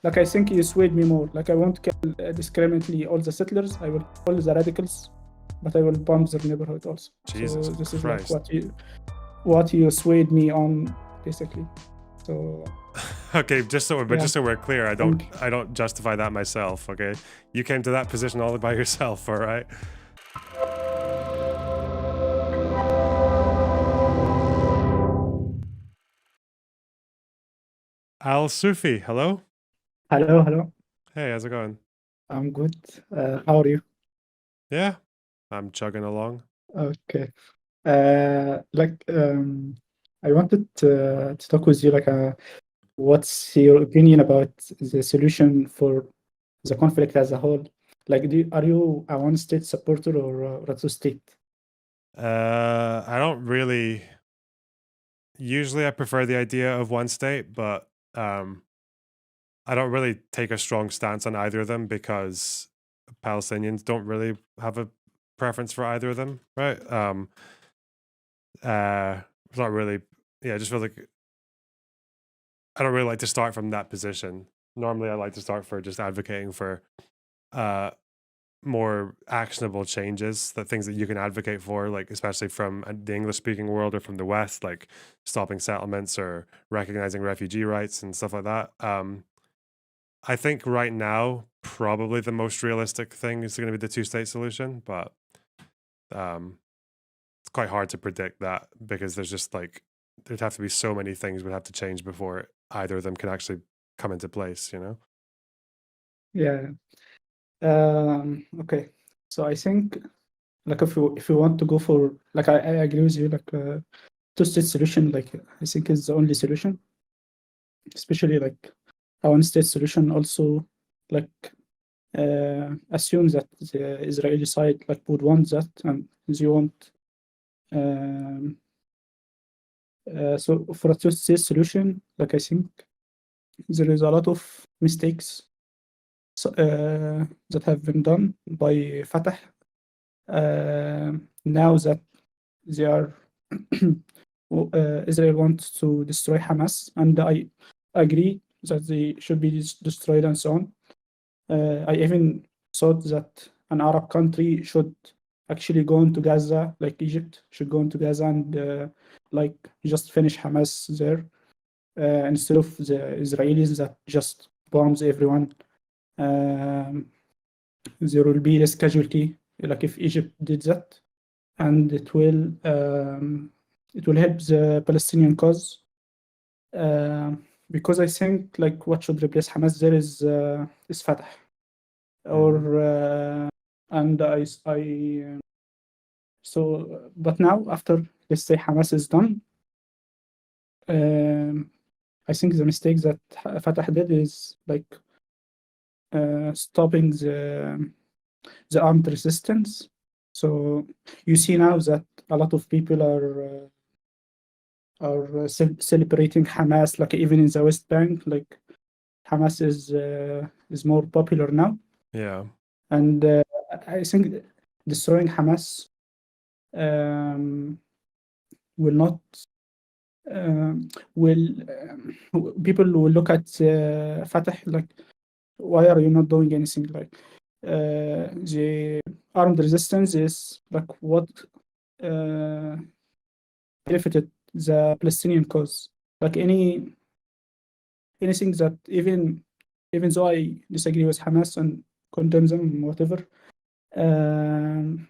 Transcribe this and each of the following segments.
Like I think you swayed me more. Like I won't kill discriminately all the settlers. I will kill the radicals, but I will bomb their neighborhood also. Jesus so this is like Christ. what you swayed me on, basically. So Okay, just so we're clear, I think- don't justify that myself. Okay, you came to that position all by yourself. All right. Al Sufi, hello. hello. Hey, how's it going? I'm good. How are you? Yeah, I'm chugging along. Okay. I wanted to talk with you. What's your opinion about the solution for the conflict as a whole? Like, are you a one-state supporter or a two-state? I don't really. Usually, I prefer the idea of one state, but I don't really take a strong stance on either of them because Palestinians don't really have a preference for either of them, right? It's not really. Yeah, I just feel like I don't really like to start from that position. Normally, I like to start for just advocating for more actionable changes, that things that you can advocate for, like especially from the English speaking world or from the West, like stopping settlements or recognizing refugee rights and stuff like that. I think right now, probably the most realistic thing is going to be the two-state solution, but it's quite hard to predict that because there's just like there'd have to be so many things would have to change before either of them can actually come into place, you know? Yeah. Okay. So I think, like, if you want to go for, like, I agree with you. Like, two-state solution, like, I think is the only solution. Especially like a one-state solution also, like, assumes that the Israeli side like would want that, and they want. So for a two-state solution, like I think there is a lot of mistakes that have been done by Fatah. Now that they are Israel wants to destroy Hamas, and I agree that they should be destroyed and so on. I even thought that an Arab country should actually go into Gaza, like Egypt should go into Gaza and like just finish Hamas there, instead of the Israelis that just bombs everyone. There will be less casualty, like if Egypt did that, and it will help the Palestinian cause. Because I think like what should replace Hamas there is Fatah, or and so. But now after, let's say, Hamas is done, I think the mistake that Fatah did is like stopping the armed resistance. So you see now that a lot of people are celebrating Hamas, like even in the West Bank, like Hamas is more popular now. Yeah. And I think destroying Hamas will not will people will look at Fatah like, why are you not doing anything? Like the armed resistance is like what uh, benefited the Palestinian cause. Like anything that even though I disagree with Hamas and condemn them, whatever, um,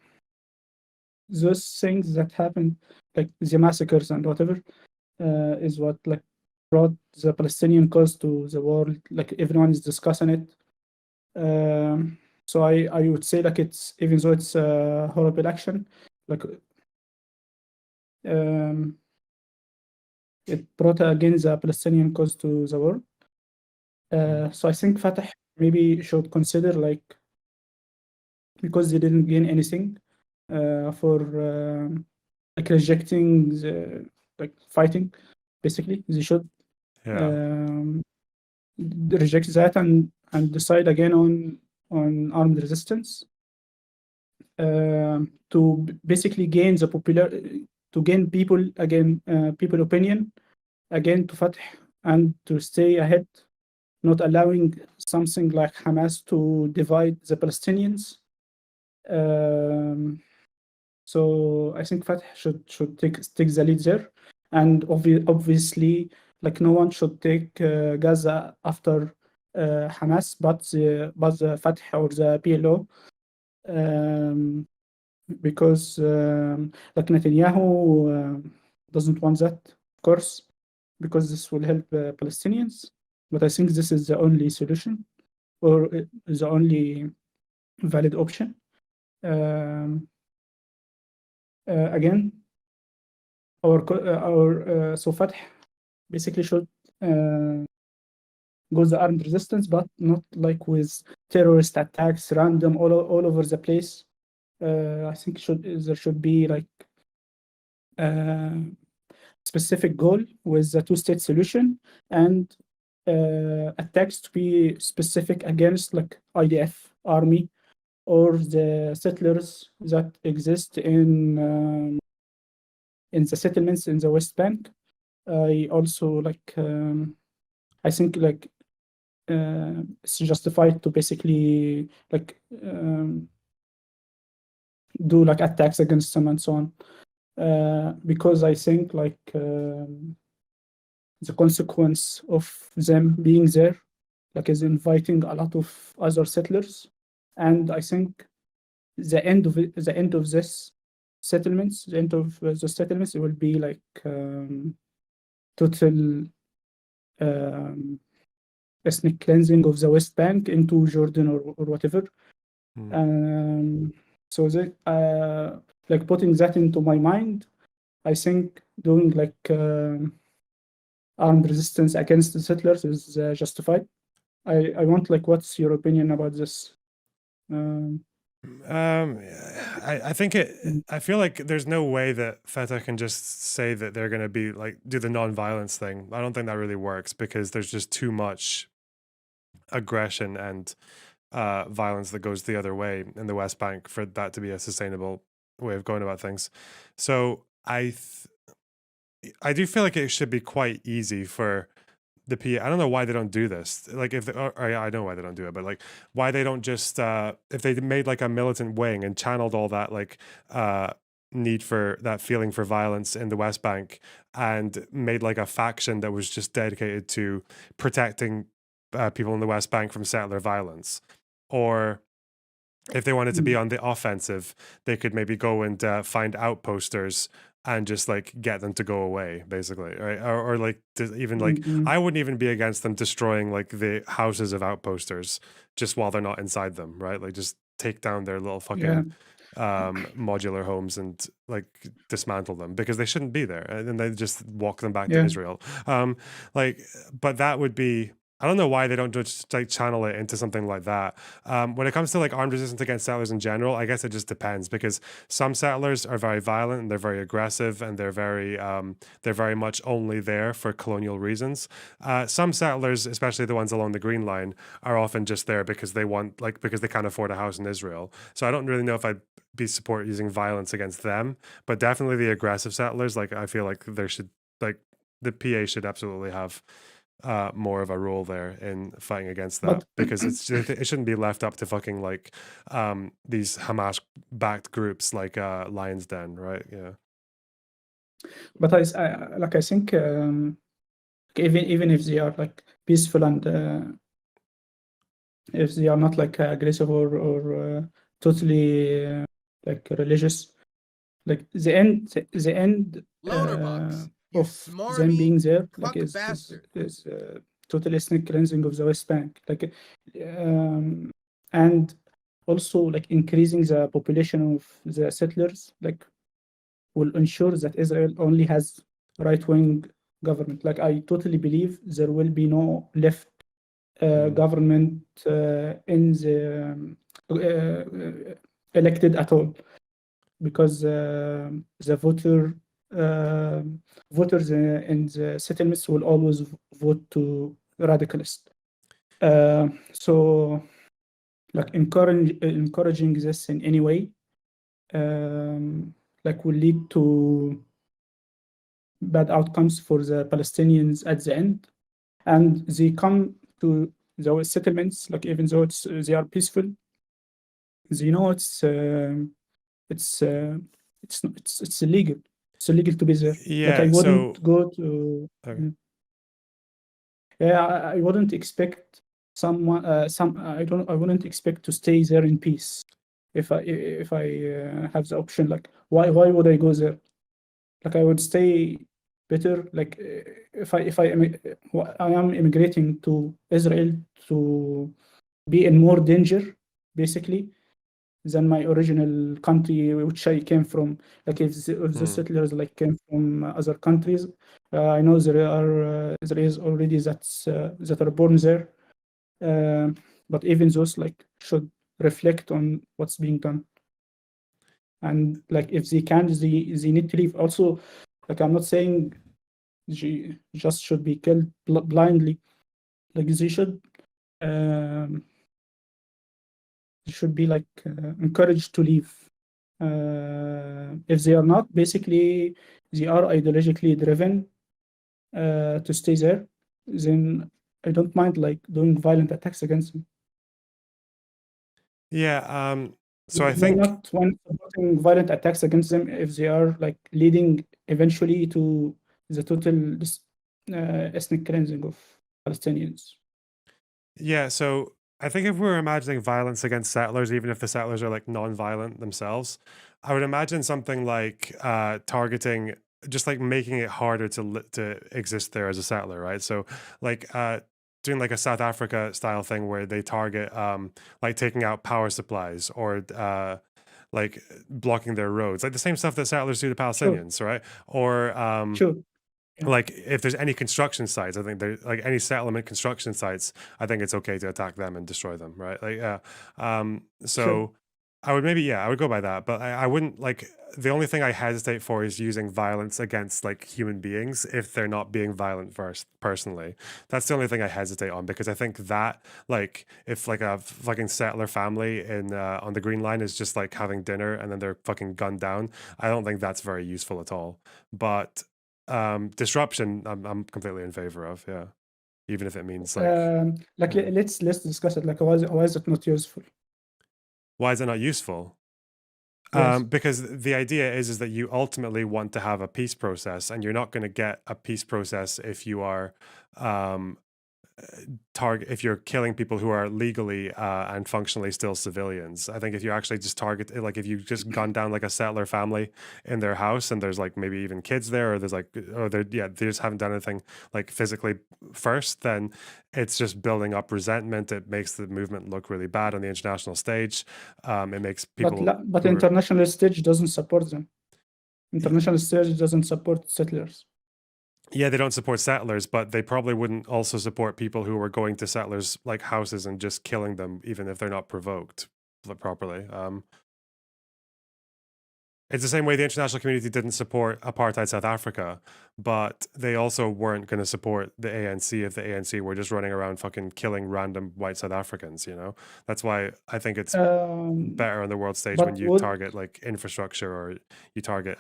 those things that happened, like the massacres and whatever, is what like brought the Palestinian cause to the world. Like everyone is discussing it. So I would say like it's, even though it's a horrible action, like it brought again the Palestinian cause to the world. So I think Fatah maybe should consider, like, because they didn't gain anything for like rejecting like fighting, basically they should Yeah. reject that and decide again on armed resistance, to basically gain to gain people again, people opinion again to Fatah, and to stay ahead not allowing something like Hamas to divide the Palestinians. So I think Fatah should take the lead there, and obviously, like no one should take Gaza after Hamas, but the Fatah or the PLO, because like Netanyahu doesn't want that, of course, because this will help Palestinians. But I think this is the only solution, or the only valid option. Again, so Fatah basically should go the armed resistance, but not like with terrorist attacks, random all over the place. I think there should be like specific goal with the two-state solution, and attacks to be specific against like IDF army or the settlers that exist in the settlements in the West Bank. I also like I think like it's justified to basically like do like attacks against them and so on, because I think like the consequence of them being there like is inviting a lot of other settlers, and I think the end of this settlements, the end of the settlements, it will be like total ethnic cleansing of the West Bank into Jordan or whatever. So that like putting that into my mind, I think doing like armed resistance against the settlers is justified. I want like, what's your opinion about this? I think I feel like there's no way that Fatah can just say that they're going to be like do the non-violence thing. I don't think that really works because there's just too much aggression and violence that goes the other way in the West Bank for that to be a sustainable way of going about things. So I do feel like it should be quite easy for the PA. I don't know why they don't do this. Like if I know why they don't do it, but like why they don't just if they made like a militant wing and channeled all that like need for that feeling for violence in the West Bank and made like a faction that was just dedicated to protecting people in the West Bank from settler violence. Or if they wanted to be on the offensive, they could maybe go and find outposters and just like get them to go away, basically, right? Or like even like I wouldn't even be against them destroying like the houses of outposters just while they're not inside them, right? Like just take down their little fucking modular homes and like dismantle them because they shouldn't be there, and then they just walk them back to Israel. Like, but that would be. I don't know why they don't just like channel it into something like that. When it comes to like armed resistance against settlers in general, I guess it just depends because some settlers are very violent and they're very aggressive and they're very much only there for colonial reasons. Some settlers, especially the ones along the Green Line, are often just there because they want because they can't afford a house in Israel. So I don't really know if I'd be support using violence against them, but definitely the aggressive settlers. Like I feel like there should like the PA should absolutely have more of a role there in fighting against that, because it shouldn't be left up to fucking like these Hamas backed groups like Lion's Den, right? Yeah. But I think even if they are like peaceful and if they are not like aggressive or totally like religious, like the end of them being there like is total ethnic cleansing of the West Bank, like and also like increasing the population of the settlers like will ensure that Israel only has right-wing government. Like I totally believe there will be no left government in the elected at all, because the voters in the settlements will always vote to radicalist. So like encouraging this in any way like will lead to bad outcomes for the Palestinians at the end, and they come to those settlements, like even though they are peaceful, they know it's it's illegal. It's illegal to be there. Like I Yeah. wouldn't So go to. okay. Yeah, I wouldn't expect someone. I wouldn't expect to stay there in peace if I have the option. Like why would I go there? Like I would stay better. Like I am immigrating to Israel to be in more danger, basically, than my original country, which I came from. Like if the settlers like came from other countries, I know there is already that are born there, uh, but even those like should reflect on what's being done. And like if they can, they need to leave. Also, like I'm not saying they just should be killed blindly. Like they should be like encouraged to leave. If they are not, basically they are ideologically driven to stay there, then I don't mind like doing violent attacks against them. Yeah. So I No, think not one supporting violent attacks against them if they are like leading eventually to the total ethnic cleansing of Palestinians. yeah. So I think if we were imagining violence against settlers, even if the settlers are like non-violent themselves, I would imagine something like targeting, just like making it harder to exist there as a settler, right? So like doing like a South Africa style thing where they target like taking out power supplies or like blocking their roads, like the same stuff that settlers do to Sure, Palestinians, right? Or sure. Yeah, like if there's any construction sites, I think there like any settlement construction sites, I think it's okay to attack them and destroy them, right? Like yeah. sure. So I would maybe, yeah, I would go by that, but I wouldn't like, the only thing I hesitate for is using violence against like human beings if they're not being violent first, personally. That's the only thing I hesitate on, because I think that like if like a fucking settler family in on the Green Line is just like having dinner and then they're fucking gunned down, I don't think that's very useful at all. But disruption, I'm completely in favor of, yeah. Even if it means like, Like yeah. let's discuss it. Like why is it not useful? Why is it not useful? Yes. Because the idea is that you ultimately want to have a peace process, and you're not going to get a peace process if you are um, if you're killing people who are legally and functionally still civilians. I think if you actually just target, like if you just gun down like a settler family in their house and there's like maybe even kids there, or there's like, oh, they just haven't done anything like physically first, then it's just building up resentment. It makes the movement look really bad on the international stage. It makes people But who are, international stage doesn't support them. International stage doesn't support settlers. yeah, they don't support settlers, but they probably wouldn't also support people who were going to settlers like houses and just killing them, even if they're not provoked properly. It's the same way the international community didn't support apartheid South Africa, but they also weren't going to support the ANC if the ANC were just running around fucking killing random white South Africans, you know? That's why I think it's better on the world stage when But you would target like infrastructure, or you target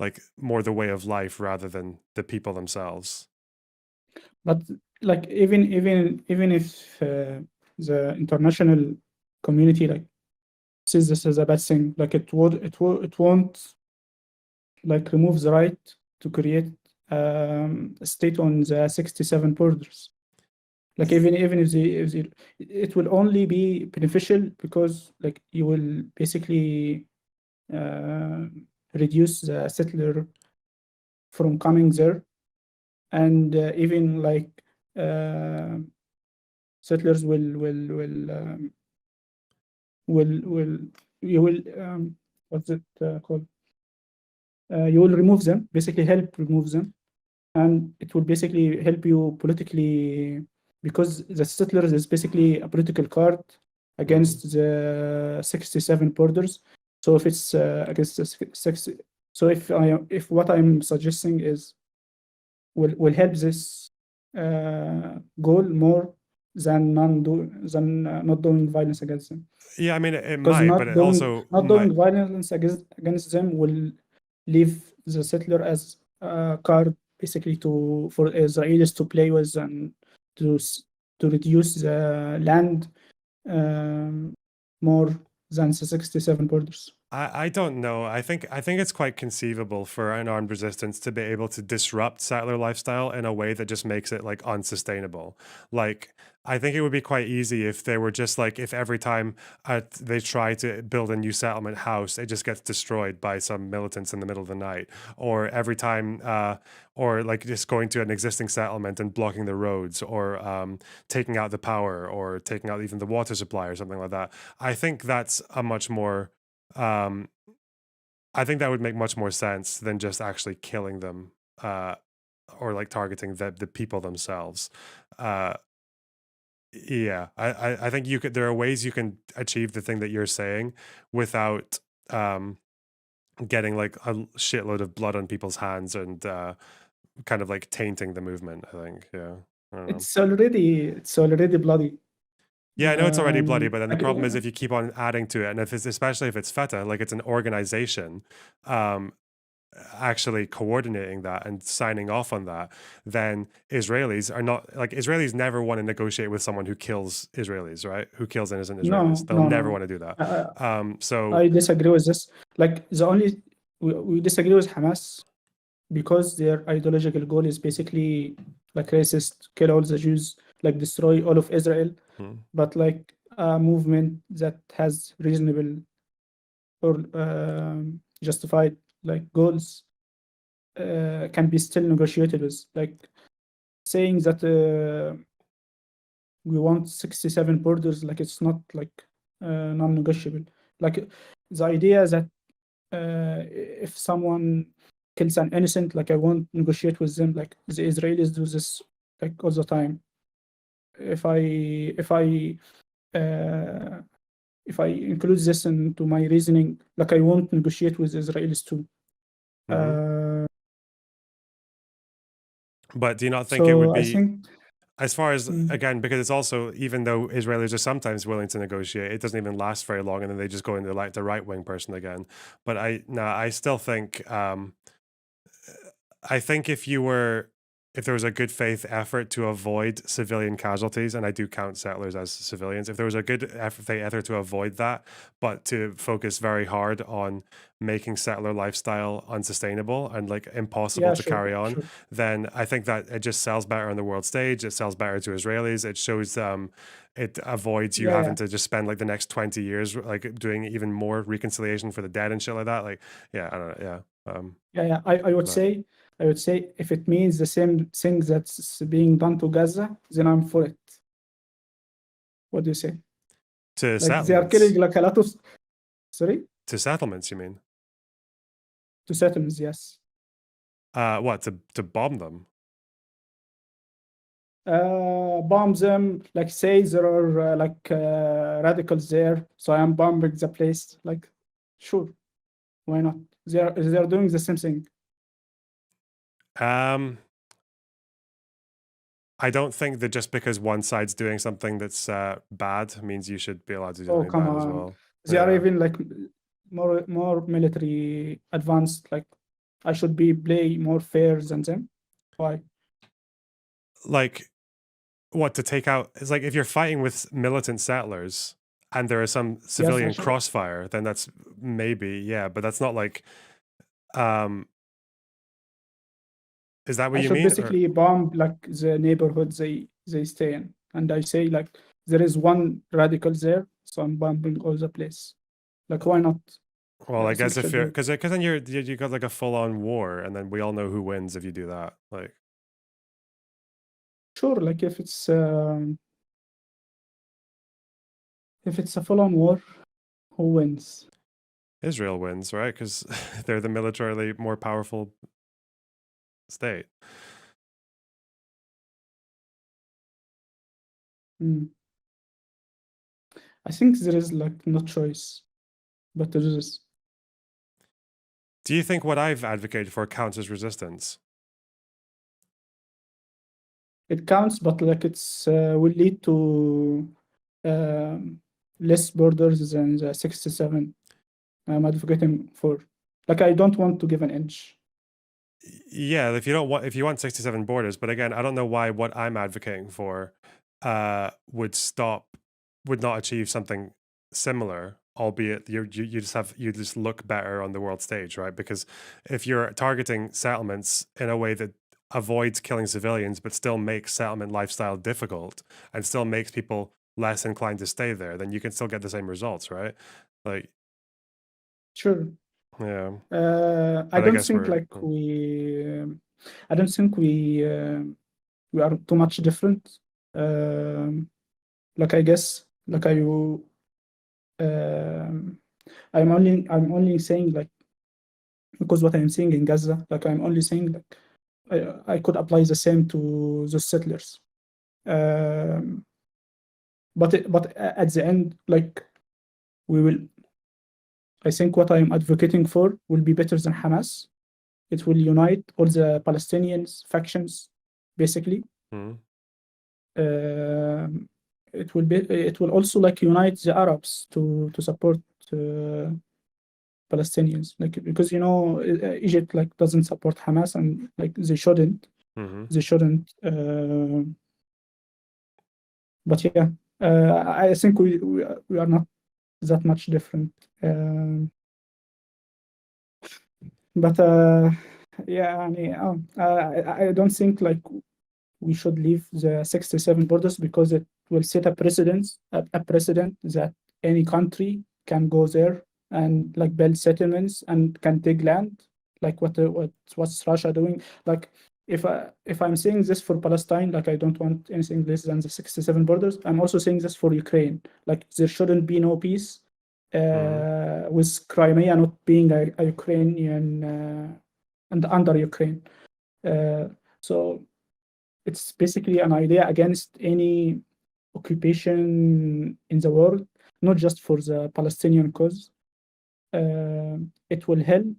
like more the way of life rather than the people themselves. but like even if the international community like sees this as a bad thing, like it won't like remove the right to create a state on the 67 borders. Like even if they it will only be beneficial because like you will basically uh, reduce the settler from coming there, and even like uh, settlers will you will what's it called? You will remove them, basically help remove them, and it will basically help you politically because the settlers is basically a political card against the 67 borders. So if it's against the 60, so if what I'm suggesting is will help this goal more than not doing violence against them. Yeah, I mean, it Because might, but it also not might. doing violence against them will leave the settler as a card basically for Israelis to play with and to to reduce the land more than the 67 borders. I don't know. I think it's quite conceivable for an armed resistance to be able to disrupt settler lifestyle in a way that just makes it like unsustainable. Like I think it would be quite easy if they were just like if every time they try to build a new settlement house, it just gets destroyed by some militants in the middle of the night, or every time, or like just going to an existing settlement and blocking the roads, or taking out the power, or taking out even the water supply, or something like that. I think that's a much more I think that would make much more sense than just actually killing them or like targeting the people themselves. Yeah, I think you could. There are ways you can achieve the thing that you're saying without getting like a shitload of blood on people's hands and kind of like tainting the movement. I think, yeah. I don't know. It's already bloody. Yeah, I know it's already bloody, but then the Like, problem is if you keep on adding to it, and if it's especially if it's FETA, like it's an organization, actually coordinating that and signing off on that, then Israelis are not like Israelis never want to negotiate with someone who kills Israelis, right? Who kills innocent Israelis? They'll never want to do that. So I disagree with this. Like we disagree with Hamas because their ideological goal is basically like racist, kill all the Jews, like destroy all of Israel. But like a movement that has reasonable or justified like goals can be still negotiated with. Like saying that we want 67 borders, like it's not like non-negotiable. Like the idea that if someone kills an innocent, like I won't negotiate with them. Like the Israelis do this like all the time. If I include this into my reasoning, like I won't negotiate with Israelis too. But do you not think it would be, think, as far as, again, because it's also, even though Israelis are sometimes willing to negotiate, it doesn't even last very long, and then they just go into like the right-wing person again. But I still think, I think if there was a good faith effort to avoid civilian casualties, and I do count settlers as civilians, if there was a good faith effort to avoid that, but to focus very hard on making settler lifestyle unsustainable and like impossible to carry on, then I think that it just sells better on the world stage. It sells better to Israelis. It shows it avoids you having to just spend like the next 20 years like doing even more reconciliation for the dead and shit like that. Like, yeah, I don't know. Yeah. I would say if it means the same thing that's being done to Gaza, then I'm for it. What do you say? To like settlements. They are killing like a lot of. Sorry? To settlements, you mean? To settlements, yes. What, to bomb them? Bomb them, like say there are radicals there, so I am bombing the place. Like, sure, why not? They are doing the same thing. I don't think that just because one side's doing something that's bad means you should be allowed to do something bad as well. They are even like more military advanced. Like I should play more fair than them. Why? Like what, to take out? It's like if you're fighting with militant settlers and there is some civilian crossfire, then that's maybe, yeah, but that's not like is that what you mean? Basically bomb like the neighborhood they stay in, and I say like there is one radical there, so I'm bombing all the place. Like why not? Well, I guess if you're because then you got like a full-on war, and then we all know who wins if you do that. Like, sure, like if it's a full-on war, who wins? Israel wins, right? Because they're the militarily more powerful state. I think there is like no choice but to do this. Do you think what I've advocated for counts as resistance? It counts, but like it's will lead to less borders than the 67 I'm advocating for. Like I don't want to give an inch. Yeah, if you want 67 borders, but again, I don't know why what I'm advocating for would not achieve something similar, albeit you just look better on the world stage, right? Because if you're targeting settlements in a way that avoids killing civilians but still makes settlement lifestyle difficult and still makes people less inclined to stay there, then you can still get the same results, right? Like, Sure. yeah. I But I don't guess think we're like I don't think we are too much different. Like I guess like um, I'm only saying like because what I'm seeing in Gaza, like I'm only saying like I could apply the same to the settlers. Um, but at the end, like we will, I think what I'm advocating for will be better than Hamas. It will unite all the Palestinians factions, basically. Mhm. Um, it will also like unite the Arabs to support uh, Palestinians, like because Egypt like doesn't support Hamas and like they shouldn't. Mhm. They shouldn't. But yeah, I think we are not that much different. Um, but yeah, I don't think like we should leave the 67 borders because it will set a precedent that any country can go there and like build settlements and can take land, like what's Russia doing. Like if I'm saying this for Palestine, like I don't want anything less than the 67 borders. I'm also saying this for Ukraine. Like there shouldn't be no peace Mhm. with Crimea not being a Ukrainian and under Ukraine. So it's basically an idea against any occupation in the world, not just for the Palestinian cause. It will help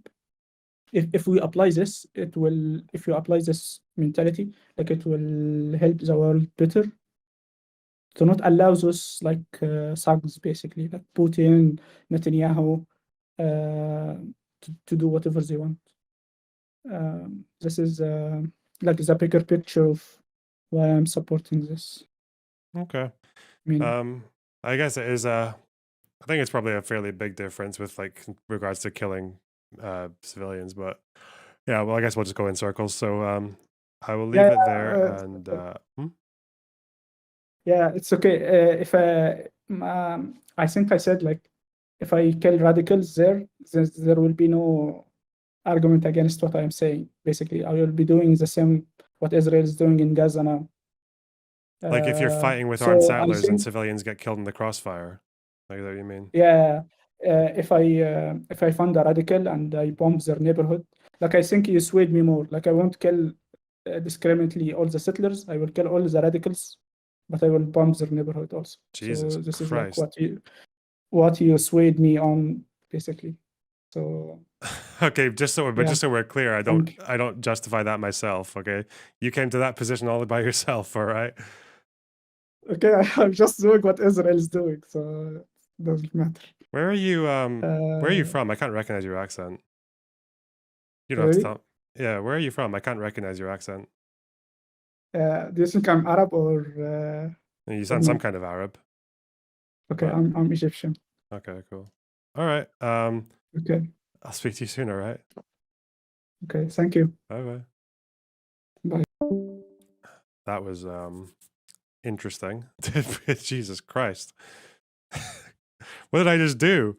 if we apply this. It will if you apply this mentality, like it will help the world better to not allow those like thugs, basically like Putin, Netanyahu, to do whatever they want. This is like the bigger picture of why I'm supporting this. Okay. I mean, I guess it is I think it's probably a fairly big difference with like regards to killing civilians, but yeah, well, I guess we'll just go in circles. So I will leave yeah, it there and yeah, it's okay. If I think I said like if I kill radicals there will be no argument against what I'm saying. Basically, I will be doing the same what Israel is doing in Gaza now. like if you're fighting with armed So I settlers and think civilians get killed in the crossfire, like that you mean? yeah, if I find a radical and I bomb their neighborhood, like I think you swayed me more. Like I won't kill discriminately all the settlers. I will kill all the radicals, but I will bomb their neighborhood also. Jesus So this is like Christ. what you swayed me on, basically. So Okay, but yeah, just so we're clear, thank you. I don't justify that myself. Okay, you came to that position all by yourself. All right. Okay, I'm just doing what Israel is doing, so it doesn't matter. Where are you? Where are you Uh, from? I can't recognize your accent. You don't have to really? tell. Yeah, where are you from? I can't recognize your accent. Do you think I'm Arab You or sound some no? kind of Arab, Okay, but I'm Egyptian. okay, cool. All right. Okay, I'll speak to you soon. All right. okay, thank you. Bye bye. Bye. That was interesting. Jesus Christ. What did I just do?